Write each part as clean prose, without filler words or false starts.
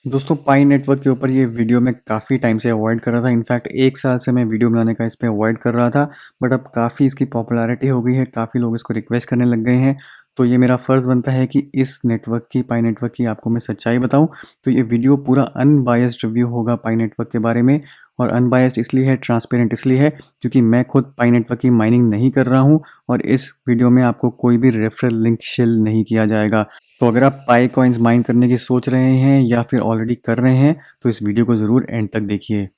दोस्तों पाई नेटवर्क के ऊपर ये वीडियो मैं काफ़ी टाइम से अवॉइड कर रहा था। इनफैक्ट 1 साल से मैं वीडियो बनाने का इस पे अवॉइड कर रहा था। बट अब काफ़ी इसकी पॉपुलैरिटी हो गई है, काफ़ी लोग इसको रिक्वेस्ट करने लग गए हैं। तो ये मेरा फ़र्ज़ बनता है कि इस नेटवर्क की, पाई नेटवर्क की आपको मैं सच्चाई बताऊँ। तो ये वीडियो पूरा अनबायस्ड रिव्यू होगा पाई नेटवर्क के बारे में। और अनबायस्ड इसलिए है, ट्रांसपेरेंट इसलिए है क्योंकि मैं खुद पाई नेटवर्क की माइनिंग नहीं कर रहा हूँ और इस वीडियो में आपको कोई भी रेफरल लिंक शिल नहीं किया जाएगा। तो अगर आप पाई कॉइन्स माइन करने की सोच रहे हैं या फिर ऑलरेडी कर रहे हैं तो इस वीडियो को ज़रूर एंड तक देखिए।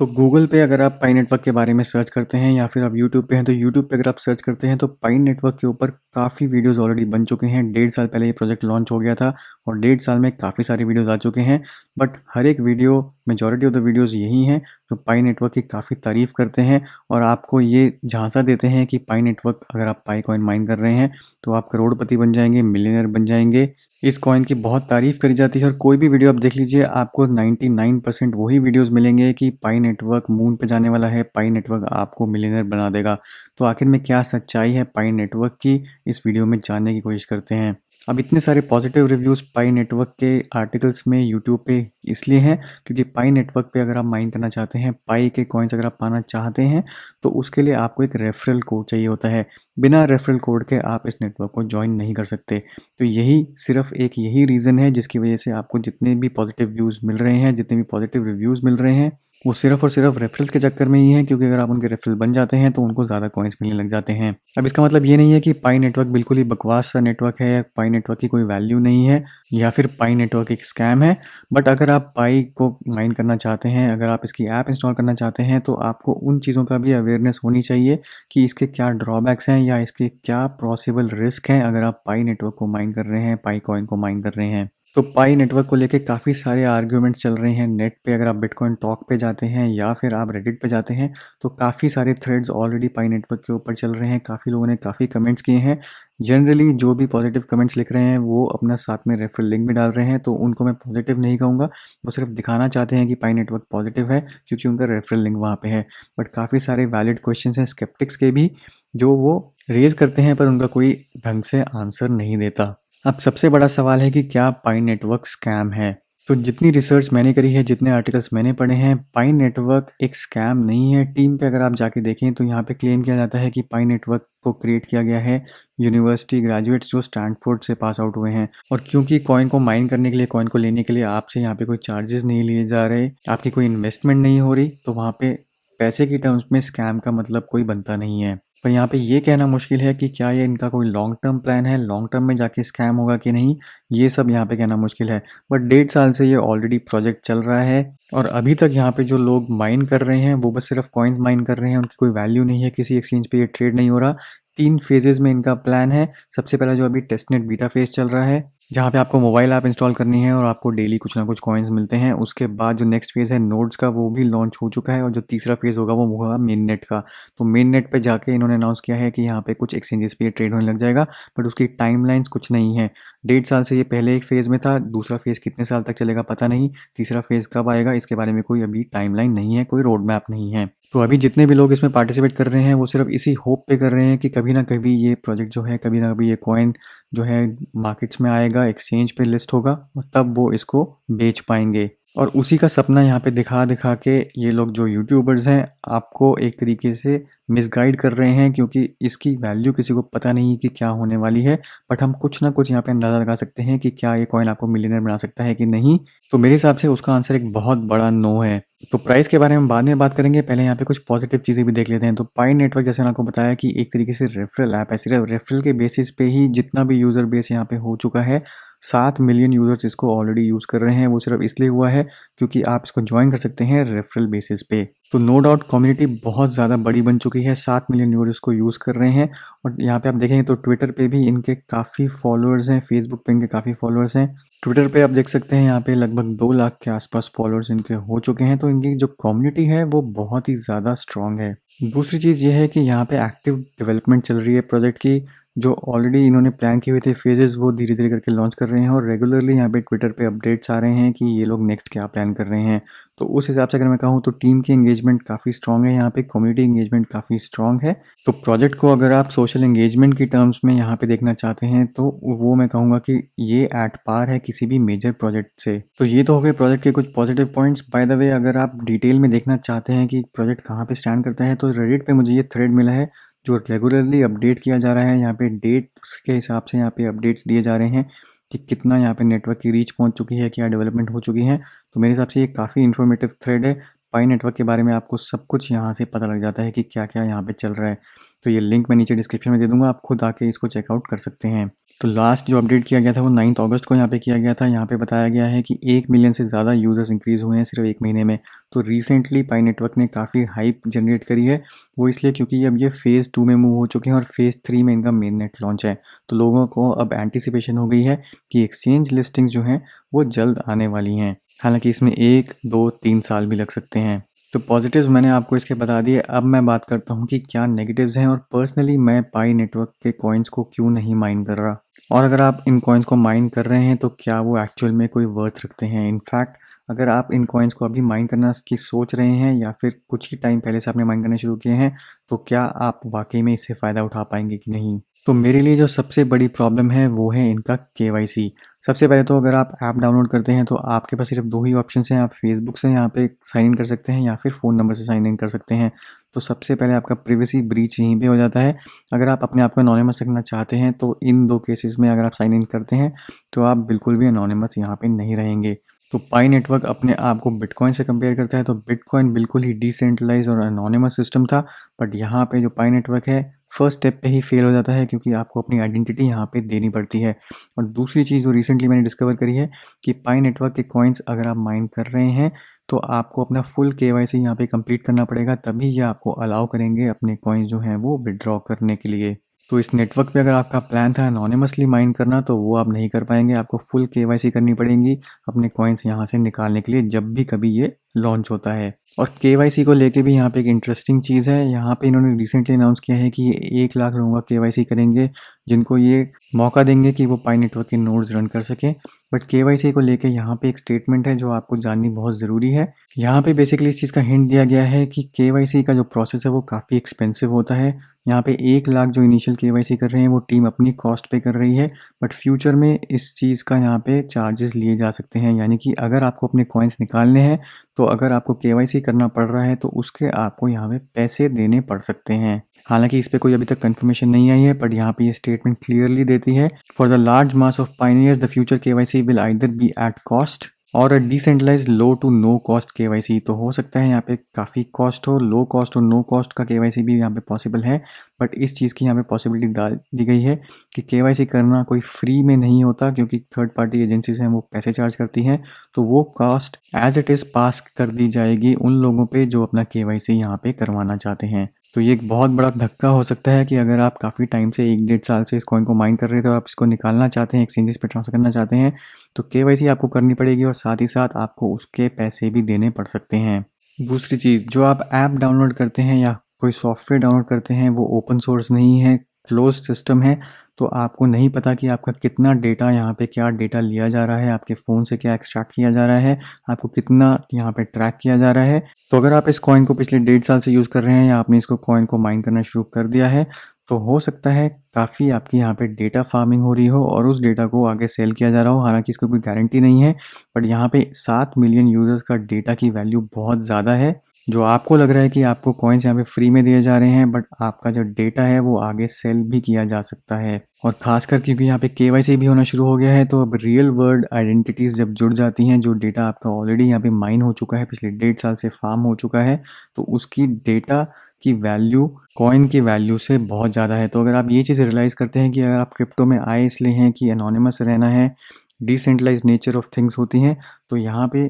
तो गूगल पे अगर आप पाई नेटवर्क के बारे में सर्च करते हैं या फिर आप यूट्यूब पे हैं तो यूट्यूब पे अगर आप सर्च करते हैं तो पाई नेटवर्क के ऊपर काफ़ी वीडियोस ऑलरेडी बन चुके हैं। 1.5 साल पहले ये प्रोजेक्ट लॉन्च हो गया था और 1.5 साल में काफ़ी सारे वीडियोस आ चुके हैं। बट हर एक video, majority of the videos यही हैं जो पाई नेटवर्क की काफ़ी तारीफ़ करते हैं और आपको ये झांसा देते हैं कि पाई नेटवर्क अगर आप पाई कॉइन माइन कर रहे हैं तो आप करोड़पति बन जाएंगे, मिलियनर बन जाएंगे। इस कॉइन की बहुत तारीफ़ करी जाती है और कोई भी वीडियो आप देख लीजिए आपको 99% वही वीडियोस मिलेंगे कि पाई नेटवर्क मून पे जाने वाला है, पाई नेटवर्क आपको मिलियनेयर बना देगा। तो आखिर में क्या सच्चाई है पाई नेटवर्क की, इस वीडियो में जानने की कोशिश करते हैं। अब इतने सारे पॉजिटिव रिव्यूज़ पाई नेटवर्क के आर्टिकल्स में यूट्यूब पे इसलिए हैं क्योंकि पाई नेटवर्क पे अगर आप माइन करना चाहते हैं, पाई के कॉइन्स अगर आप पाना चाहते हैं तो उसके लिए आपको एक रेफरल कोड चाहिए होता है। बिना रेफरल कोड के आप इस नेटवर्क को ज्वाइन नहीं कर सकते। तो यही सिर्फ एक यही रीज़न है जिसकी वजह से आपको जितने भी पॉजिटिव व्यूज़ मिल रहे हैं, जितने भी पॉजिटिव रिव्यूज़ मिल रहे हैं, वो सिर्फ़ और सिर्फ़ रेफरल्स के चक्कर में ही है क्योंकि अगर आप उनके रेफरल बन जाते हैं तो उनको ज़्यादा कॉइन्स मिलने लग जाते हैं। अब इसका मतलब ये नहीं है कि पाई नेटवर्क बिल्कुल ही बकवास सा नेटवर्क है या पाई नेटवर्क की कोई वैल्यू नहीं है या फिर पाई नेटवर्क एक स्कैम है। बट अगर आप पाई को माइन करना चाहते हैं, अगर आप इसकी ऐप इंस्टॉल करना चाहते हैं तो आपको उन चीज़ों का भी अवेयरनेस होनी चाहिए कि इसके क्या ड्रॉबैक्स हैं या इसके क्या पॉसिबल रिस्क हैं अगर आप पाई नेटवर्क को माइन कर रहे हैं, पाई कॉइन को माइन कर रहे हैं। तो पाई नेटवर्क को लेके काफ़ी सारे आर्ग्यूमेंट्स चल रहे हैं नेट पे। अगर आप बिटकॉइन टॉक पे जाते हैं या फिर आप रेडिट पे जाते हैं तो काफ़ी सारे थ्रेड्स ऑलरेडी पाई नेटवर्क के ऊपर चल रहे हैं। काफ़ी लोगों ने काफ़ी कमेंट्स किए हैं। जनरली जो भी पॉजिटिव कमेंट्स लिख रहे हैं वो अपना साथ में रेफरल लिंक भी डाल रहे हैं, तो उनको मैं पॉजिटिव नहीं कहूँगा। वो सिर्फ दिखाना चाहते हैं कि पाई नेटवर्क पॉजिटिव है क्योंकि उनका रेफरल लिंक वहाँ पे है। बट काफ़ी सारे वैलिड क्वेश्चंस हैं स्केप्टिक्स के भी जो वो रेज़ करते हैं पर उनका कोई ढंग से आंसर नहीं देता। अब सबसे बड़ा सवाल है कि क्या पाई नेटवर्क स्कैम है? तो जितनी रिसर्च मैंने करी है, जितने आर्टिकल्स मैंने पढ़े हैं, पाई नेटवर्क एक स्कैम नहीं है। टीम पे अगर आप जाके देखें तो यहाँ पे क्लेम किया जाता है कि पाई नेटवर्क को क्रिएट किया गया है यूनिवर्सिटी ग्रेजुएट्स जो स्टैनफोर्ड से पास आउट हुए हैं। और क्योंकि कॉइन को माइन करने के लिए, कॉइन को लेने के लिए आपसे यहाँ पे कोई चार्जेस नहीं लिए जा रहे, आपकी कोई इन्वेस्टमेंट नहीं हो रही, तो वहाँ पे पैसे की टर्म्स में स्कैम का मतलब कोई बनता नहीं है। पर यहाँ पे ये कहना मुश्किल है कि क्या ये इनका कोई लॉन्ग टर्म प्लान है, लॉन्ग टर्म में जाके स्कैम होगा कि नहीं, ये सब यहाँ पे कहना मुश्किल है। बट 1.5 साल से ये ऑलरेडी प्रोजेक्ट चल रहा है और अभी तक यहाँ पे जो लोग माइन कर रहे हैं वो बस सिर्फ कॉइन्स माइन कर रहे हैं, उनकी कोई वैल्यू नहीं है, किसी एक्सचेंज पे ये ट्रेड नहीं हो रहा। 3 फेजेज़ में इनका प्लान है। सबसे पहला जो अभी टेस्टनेट बीटा फेज़ चल रहा है, जहाँ पे आपको मोबाइल ऐप इंस्टॉल करनी है और आपको डेली कुछ ना कुछ कॉइन्स मिलते हैं। उसके बाद जो नेक्स्ट फेज़ है नोड्स का, वो भी लॉन्च हो चुका है और जो तीसरा फेज़ होगा वो होगा मेन नेट का। तो मेन नेट पे जाके इन्होंने अनाउंस किया है कि यहाँ पे कुछ एक्सचेंजेस पे ये ट्रेड होने लग जाएगा, बट उसकी टाइमलाइंस कुछ नहीं है। 1.5 साल से ये पहले एक फेज़ में था, दूसरा फेज़ कितने साल तक चलेगा पता नहीं, तीसरा फेज़ कब आएगा इसके बारे में कोई अभी टाइमलाइन नहीं है, कोई रोड मैप नहीं है। तो अभी जितने भी लोग इसमें पार्टिसिपेट कर रहे हैं वो सिर्फ इसी होप पे कर रहे हैं कि कभी ना कभी ये प्रोजेक्ट जो है, कभी ना कभी ये कॉइन जो है मार्केट्स में आएगा, एक्सचेंज पे लिस्ट होगा और तब वो इसको बेच पाएंगे। और उसी का सपना यहाँ पे दिखा दिखा के ये लोग जो यूट्यूबर्स हैं आपको एक तरीके से मिसगाइड कर रहे हैं क्योंकि इसकी वैल्यू किसी को पता नहीं कि क्या होने वाली है। बट हम कुछ ना कुछ यहाँ पे अंदाज़ा लगा सकते हैं कि क्या ये कॉइन आपको मिलियनर बना सकता है कि नहीं। तो मेरे हिसाब से उसका आंसर एक बहुत बड़ा नो है। तो प्राइस के बारे में बाद में बात करेंगे, पहले यहाँ पे कुछ पॉजिटिव चीज़ें भी देख लेते हैं। तो पाई नेटवर्क जैसे मैंने आपको बताया कि एक तरीके से रेफरल ऐप है, सिर्फ रेफरल के बेसिस पे ही जितना भी यूज़र बेस यहाँ पे हो चुका है, 7 मिलियन यूज़र्स इसको ऑलरेडी यूज़ कर रहे हैं। वो सिर्फ इसलिए हुआ है क्योंकि आप इसको ज्वाइन कर सकते हैं रेफरल बेसिस पे। तो नो डाउट कम्युनिटी बहुत ज़्यादा बड़ी बन चुकी है, 7 मिलियन यूज़र्स को यूज़ कर रहे हैं। और यहाँ पे आप देखेंगे तो ट्विटर पे भी इनके काफ़ी फॉलोअर्स हैं, फेसबुक पे इनके काफ़ी फॉलोअर्स हैं। ट्विटर पे आप देख सकते हैं यहाँ पे लगभग 2 लाख के आसपास फॉलोअर्स इनके हो चुके हैं। तो इनकी जो कम्युनिटी है वो बहुत ही ज़्यादा स्ट्रॉन्ग है। दूसरी चीज़ ये है कि यहाँ पे एक्टिव डेवलपमेंट चल रही है प्रोजेक्ट की। जो ऑलरेडी इन्होंने प्लान किए हुए थे फेजेस वो धीरे धीरे करके लॉन्च कर रहे हैं और रेगुलरली यहाँ पे ट्विटर पे अपडेट्स आ रहे हैं कि ये लोग नेक्स्ट क्या प्लान कर रहे हैं। तो उस हिसाब से अगर मैं कहूँ तो टीम की एंगेजमेंट काफ़ी स्ट्रांग है, यहाँ पे कम्युनिटी एंगेजमेंट काफ़ी स्ट्रांग है। तो प्रोजेक्ट को अगर आप सोशल एंगेजमेंट की टर्म्स में यहाँ पे देखना चाहते हैं तो वो मैं कहूँगा कि ये एट पार है किसी भी मेजर प्रोजेक्ट से। तो ये तो हो गए प्रोजेक्ट के कुछ positive points. By the way अगर आप डिटेल में देखना चाहते हैं कि प्रोजेक्ट कहाँ पे स्टैंड करता है तो रेडिट पे मुझे ये थ्रेड मिला है जो रेगुलरली अपडेट किया जा रहा है। यहाँ पे डेट्स के हिसाब से यहाँ पे अपडेट्स दिए जा रहे हैं कि कितना यहाँ पे नेटवर्क की रीच पहुँच चुकी है, क्या डेवलपमेंट हो चुकी है। तो मेरे हिसाब से ये काफ़ी इन्फॉर्मेटिव थ्रेड है। पाई नेटवर्क के बारे में आपको सब कुछ यहाँ से पता लग जाता है कि क्या क्या यहाँ पे चल रहा है। तो ये लिंक मैं नीचे डिस्क्रिप्शन में दे दूंगा, आप खुद आके इसको चेकआउट कर सकते हैं। तो लास्ट जो अपडेट किया गया था वो 9 अगस्त को यहाँ पे किया गया था। यहाँ पे बताया गया है कि 1 मिलियन से ज़्यादा यूज़र्स इंक्रीज़ हुए हैं सिर्फ 1 महीने में। तो रिसेंटली पाई नेटवर्क ने काफ़ी हाइप जनरेट करी है, वो इसलिए क्योंकि अब ये फ़ेज़ 2 में मूव हो चुके हैं और फ़ेज़ 3 में इनका मेन नेट लॉन्च है। तो लोगों को अब एंटिसिपेशन हो गई है कि एक्सचेंज लिस्टिंग्स जो हैं वो जल्द आने वाली हैं। हालांकि इसमें 1, 2, 3 साल भी लग सकते हैं। तो पॉजिटिव्स मैंने आपको इसके बता दिए। अब मैं बात करता हूँ कि क्या नेगेटिव्स हैं और पर्सनली मैं पाई नेटवर्क के कॉइन्स को क्यों नहीं माइन कर रहा, और अगर आप इन कॉइन्स को माइन कर रहे हैं तो क्या वो एक्चुअल में कोई वर्थ रखते हैं। इनफैक्ट अगर आप इन कॉइन्स को अभी माइन करना की सोच रहे हैं या फिर कुछ ही टाइम पहले से आपने माइन करना शुरू किए हैं तो क्या आप वाकई में इससे फ़ायदा उठा पाएंगे कि नहीं। तो मेरे लिए जो सबसे बड़ी प्रॉब्लम है वो है इनका KYC। सबसे पहले तो अगर आप ऐप डाउनलोड करते हैं तो आपके पास सिर्फ 2 ही ऑप्शन हैं। आप फेसबुक से यहाँ पे साइन इन कर सकते हैं या फिर फ़ोन नंबर से साइन इन कर सकते हैं। तो सबसे पहले आपका प्राइवेसी ब्रीच यहीं पे हो जाता है। अगर आप अपने आप को एनोनिमस रखना चाहते हैं तो इन 2 केसेस में अगर आप साइन इन करते हैं तो आप बिल्कुल भी एनोनिमस यहाँ पे नहीं रहेंगे। तो पाई नेटवर्क अपने आप को बिटकॉइन से कंपेयर करता है तो बिटकॉइन बिल्कुल ही डिसेंट्रलाइज और एनोनिमस सिस्टम था, बट यहाँ पे जो पाई नेटवर्क है फर्स्ट स्टेप पे ही फेल हो जाता है क्योंकि आपको अपनी आइडेंटिटी यहाँ पे देनी पड़ती है। और दूसरी चीज़ जो रिसेंटली मैंने डिस्कवर करी है कि पाई नेटवर्क के कॉइन्स अगर आप माइन कर रहे हैं तो आपको अपना फुल KYC यहाँ पे कंप्लीट करना पड़ेगा, तभी ये आपको अलाउ करेंगे अपने कॉइन्स जो हैं वो विड्रॉ करने के लिए। तो इस नेटवर्क पे अगर आपका प्लान था एनोनिमसली माइन करना तो वो आप नहीं कर पाएंगे, आपको फुल KYC करनी पड़ेगी अपने कॉइन्स यहाँ से निकालने के लिए जब भी कभी ये लॉन्च होता है। और KYC को लेके भी यहाँ पे एक इंटरेस्टिंग चीज़ है। यहाँ पे इन्होंने रिसेंटली अनाउंस किया है कि ये 1 लाख लोगों का KYC करेंगे जिनको ये मौका देंगे कि वो पाई नेटवर्क के नोड्स रन कर सकें। बट KYC को लेके यहाँ पे एक स्टेटमेंट है जो आपको जाननी बहुत ज़रूरी है। यहाँ पे बेसिकली इस चीज़ का हिंट दिया गया है कि KYC का जो प्रोसेस है वो काफ़ी एक्सपेंसिव होता है। यहाँ पे 1 लाख जो इनिशियल KYC कर रहे हैं वो टीम अपनी कॉस्ट पे कर रही है, बट फ्यूचर में इस चीज़ का यहाँ पे चार्जेस लिए जा सकते हैं। यानी कि अगर आपको अपने कॉइन्स निकालने हैं तो अगर आपको KYC करना पड़ रहा है तो उसके आपको यहाँ पे पैसे देने पड़ सकते हैं। हालांकि इस पे कोई अभी तक कंफर्मेशन नहीं आई है, बट यहाँ पे ये स्टेटमेंट क्लियरली देती है for the large mass of pioneers the future KYC will either be at cost or a decentralize low to no cost KYC। तो हो सकता है यहाँ पे काफ़ी कॉस्ट हो, लो कॉस्ट और नो कॉस्ट का KYC भी यहाँ पे पॉसिबल है। बट इस चीज़ की यहाँ पे पॉसिबिलिटी डाल दी गई है कि KYC करना कोई फ्री में नहीं होता क्योंकि थर्ड पार्टी एजेंसीज हैं वो पैसे चार्ज करती हैं। तो वो कॉस्ट एज इट इज़ पास कर दी जाएगी उन लोगों पे जो अपना KYC यहाँ पे करवाना चाहते हैं। तो ये एक बहुत बड़ा धक्का हो सकता है कि अगर आप काफ़ी टाइम से 1-1.5 साल से इस कॉइन को माइन कर रहे थे तो आप इसको निकालना चाहते हैं, एक्सचेंजेस पे ट्रांसफर करना चाहते हैं तो KYC आपको करनी पड़ेगी और साथ ही साथ आपको उसके पैसे भी देने पड़ सकते हैं। दूसरी चीज़, जो आप ऐप डाउनलोड करते हैं या कोई सॉफ्टवेयर डाउनलोड करते हैं वो ओपन सोर्स नहीं है, क्लोज सिस्टम है। तो आपको नहीं पता कि आपका कितना डेटा यहाँ पे क्या डेटा लिया जा रहा है, आपके फ़ोन से क्या एक्सट्रैक्ट किया जा रहा है, आपको कितना यहाँ पे ट्रैक किया जा रहा है। तो अगर आप इस कॉइन को पिछले 1.5 साल से यूज़ कर रहे हैं या आपने इसको कॉइन को माइन करना शुरू कर दिया है तो हो सकता है काफ़ी आपकी यहाँ पे डेटा फार्मिंग हो रही हो और उस डेटा को आगे सेल किया जा रहा हो। हालांकि इसकी कोई गारंटी नहीं है, बट यहाँ पे 7 मिलियन यूज़र्स का डेटा की वैल्यू बहुत ज़्यादा है। जो आपको लग रहा है कि आपको कॉइन्स यहाँ पे फ्री में दिए जा रहे हैं, बट आपका जो डेटा है वो आगे सेल भी किया जा सकता है। और खासकर क्योंकि यहाँ पे KYC भी होना शुरू हो गया है तो अब रियल वर्ल्ड आइडेंटिटीज़ जब जुड़ जाती हैं, जो डेटा आपका ऑलरेडी यहाँ पे माइन हो चुका है, पिछले 1.5 साल से फार्म हो चुका है, तो उसकी डेटा की वैल्यू कॉइन की वैल्यू से बहुत ज़्यादा है। तो अगर आप ये चीज़ रियलाइज़ करते हैं कि अगर आप क्रिप्टो में आए इसलिए हैं कि एनोनिमस रहना है, डिसेंट्रलाइज नेचर ऑफ थिंग्स होती हैं, तो यहाँ पे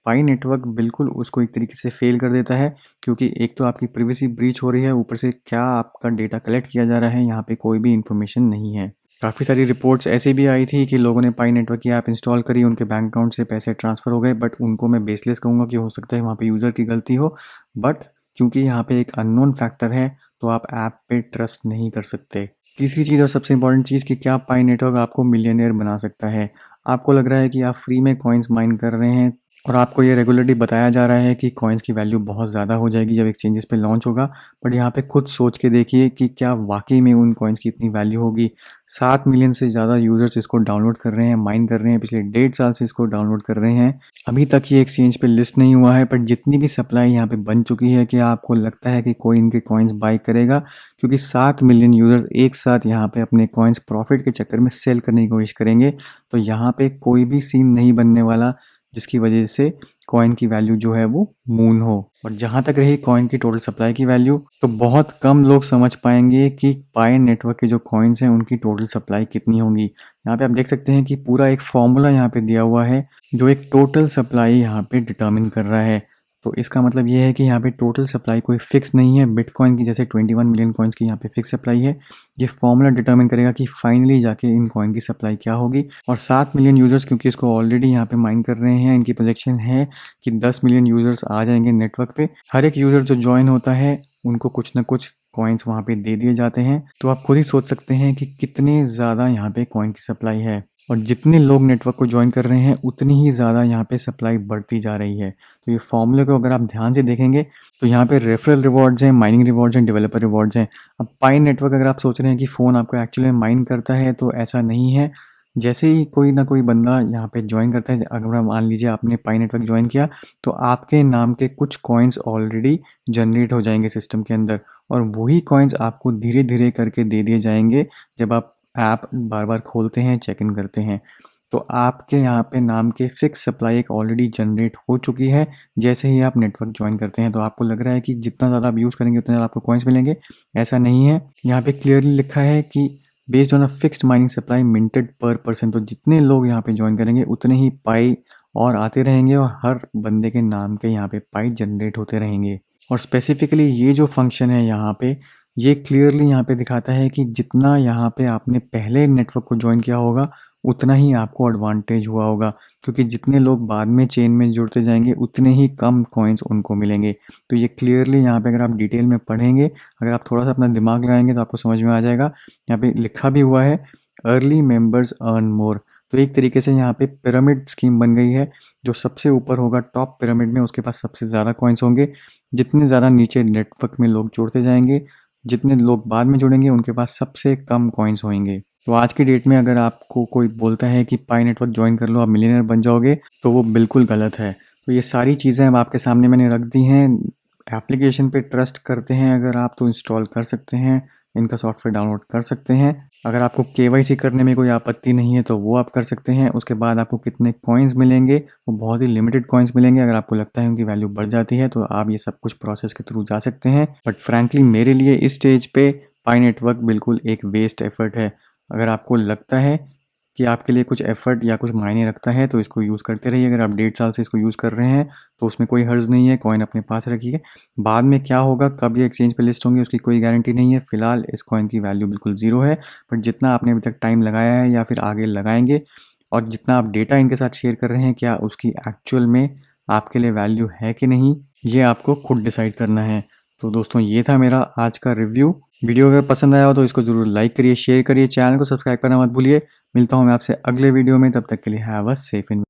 पाई नेटवर्क बिल्कुल उसको एक तरीके से फेल कर देता है क्योंकि एक तो आपकी प्राइवेसी ब्रीच हो रही है, ऊपर से क्या आपका डेटा कलेक्ट किया जा रहा है यहाँ पे कोई भी इन्फॉर्मेशन नहीं है। काफ़ी सारी रिपोर्ट्स ऐसी भी आई थी कि लोगों ने पाई नेटवर्क की ऐप इंस्टॉल करी, उनके बैंक अकाउंट से पैसे ट्रांसफ़र हो गए, बट उनको मैं बेसलेस कहूँगा कि हो सकता है वहाँ पे यूज़र की गलती हो, बट क्योंकि यहाँ पे एक अननोन फैक्टर है तो आप ऐप पे ट्रस्ट नहीं कर सकते। तीसरी चीज़ और सबसे इम्पोर्टेंट चीज़ कि क्या पाई नेटवर्क आपको मिलियनेयर बना सकता है। आपको लग रहा है कि आप फ्री में कॉइन्स माइन कर रहे हैं और आपको ये रेगुलरली बताया जा रहा है कि कॉइन्स की वैल्यू बहुत ज़्यादा हो जाएगी जब एक्सचेंजेस पे लॉन्च होगा। बट यहाँ पे खुद सोच के देखिए कि क्या वाक़ई में उन कॉइन्स की इतनी वैल्यू होगी। 7 मिलियन से ज़्यादा यूज़र्स इसको डाउनलोड कर रहे हैं, माइन कर रहे हैं, पिछले 1.5 साल से इसको डाउनलोड कर रहे हैं। अभी तक ये एक्सचेंज पे लिस्ट नहीं हुआ है, बट जितनी भी सप्लाई यहाँ पे बन चुकी है, क्या आपको लगता है कि कोई इनके कॉइन्स बाय करेगा? क्योंकि 7 मिलियन यूज़र्स एक साथ यहाँ पे अपने कॉइन्स प्रॉफिट के चक्कर में सेल करने की कोशिश करेंगे, तो यहाँ पे कोई भी सीन नहीं बनने वाला जिसकी वजह से कॉइन की वैल्यू जो है वो मून हो। और जहाँ तक रही कॉइन की टोटल सप्लाई की वैल्यू, तो बहुत कम लोग समझ पाएंगे कि पाई नेटवर्क के जो कॉइन्स हैं उनकी टोटल सप्लाई कितनी होगी। यहाँ पे आप देख सकते हैं कि पूरा एक फॉर्मूला यहाँ पे दिया हुआ है जो एक टोटल सप्लाई यहाँ पे डिटर्मिन कर रहा है। तो इसका मतलब ये है कि यहाँ पे टोटल सप्लाई कोई फिक्स नहीं है। बिटकॉइन की जैसे 21 मिलियन कॉइन्स की यहाँ पे फिक्स सप्लाई है। ये फॉर्मूला डिटर्मिन करेगा कि फाइनली जाके इन कॉइन की सप्लाई क्या होगी। और 7 मिलियन यूज़र्स क्योंकि इसको ऑलरेडी यहाँ पे माइन कर रहे हैं, इनकी प्रोजेक्शन है कि 10 मिलियन यूज़र्स आ जाएंगे नेटवर्क पे। हर एक यूज़र जो ज्वाइन होता है उनको कुछ ना कुछ कॉइन्स वहाँ पे दे दिए जाते हैं। तो आप खुद ही सोच सकते हैं कि कितने ज़्यादा यहाँ पे कॉइन की सप्लाई है। और जितने लोग नेटवर्क को ज्वाइन कर रहे हैं उतनी ही ज़्यादा यहाँ पे सप्लाई बढ़ती जा रही है। तो ये फॉर्मूले को अगर आप ध्यान से देखेंगे तो यहाँ पे रेफरल रिवॉर्ड्स हैं, माइनिंग रिवॉर्ड्स हैं, डेवलपर रिवॉर्ड्स हैं। अब पाई नेटवर्क अगर आप सोच रहे हैं कि फ़ोन आपको एक्चुअली में माइन करता है, तो ऐसा नहीं है। जैसे ही कोई ना कोई बंदा यहाँ पे ज्वाइन करता है, अगर मान लीजिए आपने पाई नेटवर्क ज्वाइन किया, तो आपके नाम के कुछ कॉइन्स ऑलरेडी जनरेट हो जाएंगे सिस्टम के अंदर। और वही कॉइन्स आपको धीरे धीरे करके दे दिए जाएंगे जब आप ऐप बार बार खोलते हैं, चेक इन करते हैं। तो आपके यहाँ पे नाम के फिक्स सप्लाई एक ऑलरेडी जनरेट हो चुकी है जैसे ही आप नेटवर्क ज्वाइन करते हैं। तो आपको लग रहा है कि जितना ज़्यादा आप यूज़ करेंगे उतना ज़्यादा आपको कॉइन्स मिलेंगे, ऐसा नहीं है। यहाँ पे क्लियरली लिखा है कि based on a fixed mining supply minted पर पर्सन। तो जितने लोग यहाँ पे ज्वाइन करेंगे उतने ही पाई और आते रहेंगे और हर बंदे के नाम के यहाँ पे पाई जनरेट होते रहेंगे। और स्पेसिफिकली ये जो फंक्शन है यहाँ पे, ये क्लियरली यहाँ पे दिखाता है कि जितना यहाँ पे आपने पहले नेटवर्क को ज्वाइन किया होगा उतना ही आपको एडवांटेज हुआ होगा, क्योंकि जितने लोग बाद में चेन में जुड़ते जाएंगे उतने ही कम कॉइन्स उनको मिलेंगे। तो ये क्लियरली यहाँ पे अगर आप डिटेल में पढ़ेंगे, अगर आप थोड़ा सा अपना दिमाग लगाएंगे तो आपको समझ में आ जाएगा। यहाँ पे लिखा भी हुआ है अर्ली मेंबर्स अर्न मोर। तो एक तरीके से यहाँ पे पिरामिड स्कीम बन गई है। जो सबसे ऊपर होगा टॉप पिरामिड में, उसके पास सबसे ज़्यादा कॉइन्स होंगे। जितने ज़्यादा नीचे नेटवर्क में लोग जुड़ते जाएंगे, जितने लोग बाद में जुड़ेंगे उनके पास सबसे कम कॉइन्स होंगे। तो आज की डेट में अगर आपको कोई बोलता है कि पाई नेटवर्क ज्वाइन कर लो आप मिलियनर बन जाओगे, तो वो बिल्कुल गलत है। तो ये सारी चीज़ें अब आपके सामने मैंने रख दी हैं। एप्लीकेशन पे ट्रस्ट करते हैं अगर आप, तो इंस्टॉल कर सकते हैं, इनका सॉफ्टवेयर डाउनलोड कर सकते हैं। अगर आपको केवाईसी करने में कोई आपत्ति नहीं है तो वो आप कर सकते हैं। उसके बाद आपको कितने कॉइन्स मिलेंगे, वो बहुत ही लिमिटेड कॉइन्स मिलेंगे। अगर आपको लगता है उनकी वैल्यू बढ़ जाती है तो आप ये सब कुछ प्रोसेस के थ्रू जा सकते हैं। बट फ्रैंकली मेरे लिए इस स्टेज पे पाई नेटवर्क बिल्कुल एक वेस्ट एफर्ट है। अगर आपको लगता है कि आपके लिए कुछ एफर्ट या कुछ मायने रखता है तो इसको यूज़ करते रहिए। अगर आप 1.5 साल से इसको यूज़ कर रहे हैं तो उसमें कोई हर्ज नहीं है, कॉइन अपने पास रखिए। बाद में क्या होगा, कब ये एक्सचेंज पे लिस्ट होंगे, उसकी कोई गारंटी नहीं है। फिलहाल इस कॉइन की वैल्यू बिल्कुल ज़ीरो है। बट जितना आपने अभी तक टाइम लगाया है या फिर आगे लगाएंगे और जितना आप डेटा इनके साथ शेयर कर रहे हैं, क्या उसकी एक्चुअल में आपके लिए वैल्यू है कि नहीं, ये आपको खुद डिसाइड करना है। तो दोस्तों ये था मेरा आज का रिव्यू। वीडियो अगर पसंद आया हो तो इसको ज़रूर लाइक करिए, शेयर करिए, चैनल को सब्सक्राइब करना मत भूलिए। मिलता हूँ मैं आपसे अगले वीडियो में, तब तक के लिए हैव अ सेफ इन